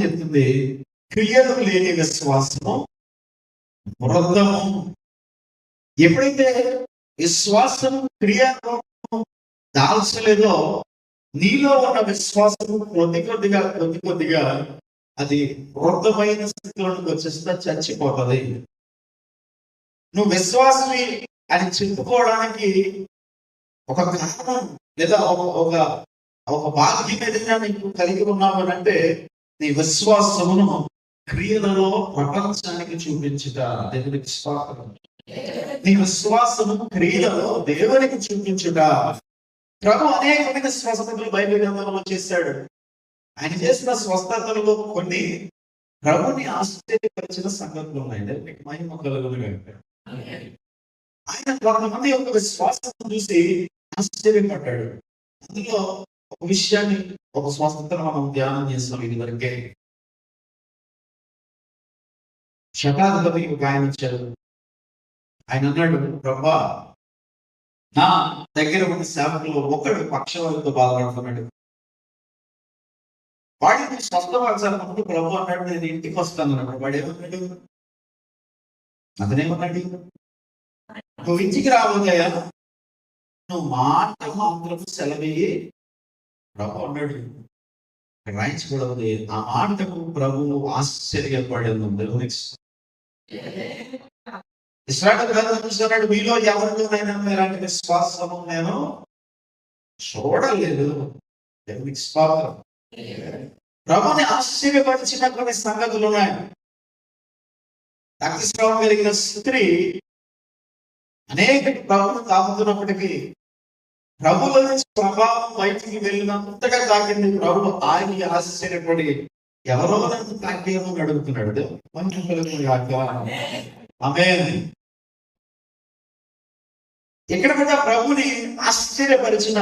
చెప్తుంది, క్రియలు లేని విశ్వాసము వృద్ధము. ఎప్పుడైతే విశ్వాసము క్రియను దాల్చలేదో నీలో ఉన్న విశ్వాసము కొద్ది కొద్దిగా అది వృద్ధమైన స్థితిలోకి వచ్చేస్తే చచ్చిపోతుంది. నువ్వు విశ్వాసమి అని చెప్పుకోవడానికి ఒక కారణం లేదా ఒక భాగ్యం ఏదైనా నీకు కలిగి ఉన్నావు అని అంటే నీ విశ్వాసమును క్రియలలో ప్రపంచానికి చూపించుట. దేవునికి స్తోత్రం. నీ విశ్వాసము క్రియలలో దేవునికి చూపించుట. ప్రభు అనేకమైన స్వస్థతలు బైబిల్ గ్రంథంలో చేశాడు. ఆయన చేసిన స్వస్థతలలో కొన్ని ప్రభుని ఆశ్చర్యపరిచిన సంగతులు ఉన్నాయి. దేవునికి మహిమ కలుగునుగాక. ఆయన కొంతమంది యొక్క విశ్వాసం చూసి ఆశ్చర్యపడ్డాడు. అందులో ఒక విషయాన్ని, ఒక స్వస్థతను మనం ధ్యానం చేస్తాం. ఇది వరకే శతాధిపతి ఒక ఆయన వచ్చారు. ఆయన అన్నాడు, ప్రభా నా దగ్గర ఉన్న సేవకులు ఒకడు పక్షవాయువుతో బాధపడుతున్నాడు, వాడిని స్వస్థపరచాలన్నప్పుడు ప్రభు అన్నాడు, నేను ఇంటికి వస్తాను అన్నాడు. వాడు ఏమన్నాడు? అతనేమన్నాడు? నువ్వు ఇంటికి రాబోతాయా, నువ్వు మాట మాత్రం సెలవయ్యి. ప్రభు అన్నాడు, రాయించకూడదు. ఆ మాటకు ప్రభువు ఆశ్చర్యపడేది. దేవునికి ఇశ్రాయేలు గ్రంథం చూస్తున్నాడు, మీలో ఎవరిలోనైనా ఇలాంటి విశ్వాసము నేను చూడలేదు. దేవునికి స్తోత్రం. ప్రభుని ఆశ్చర్యపరిచిన కొన్ని సంగతులు ఉన్నాయి. రక్తస్రావం కలిగిన స్త్రీ అనేక ప్రభువును తాకుతున్నప్పటికీ ప్రభువుల నుంచి ప్రభావం బయటికి వెళ్ళినంతగా తాకింది. ప్రభు ఆయన ఆశ్చర్యపడి ఎవరో నన్ను తాకేమో అడుగుతున్నాడు. ఆమేన్. ఇక్కడ కూడా ప్రభుని ఆశ్చర్యపరిచిన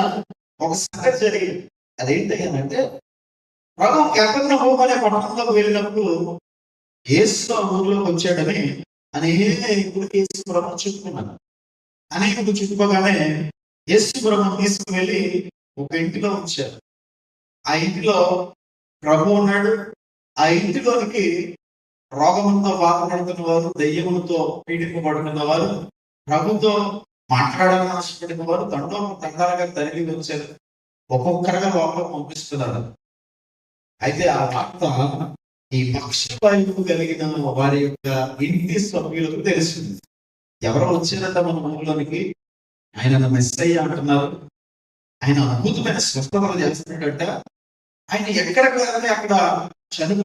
ఒక సంగతి జరిగింది. అదేంటి అంటే, ప్రభు కపెర్నహూము అనే పట్టణంలోకి వెళ్ళినప్పుడు యేసు ఊర్లోకి వచ్చాడని అనేకులు యేసు ప్రభు చెప్పుకున్నాను. అనేకులు చెప్పుకోగానే యేసు ప్రభు తీసుకువెళ్ళి ఒక ఇంటిలో ఉంచారు. ఆ ఇంటిలో ప్రభు ఉన్నాడు. ఆ ఇంటిలోనికి రోగములతో బాధపడుతున్న వారు, దెయ్యములతో పీడింపబడుతున్న వారు, ప్రభుతో మాట్లాడాలని ఆశపడిన వారు తండాలుగా తరిగి వచ్చారు. ఒక్కొక్కరుగా లోపల పంపిస్తున్నారు. అయితే ఆ వార్త ఈ పక్షవాయువు కలిగిన వారి యొక్క ఇంటి సభ్యులకు తెలిసింది. ఎవరో వచ్చారంట మన ఊళ్ళోనికి, ఆయన మెస్సయ్య అంటున్నారు, ఆయన అద్భుతమైన స్వస్థతలు చేస్తున్నాడట, ఆయన ఎక్కడ కాదని అక్కడ చదువు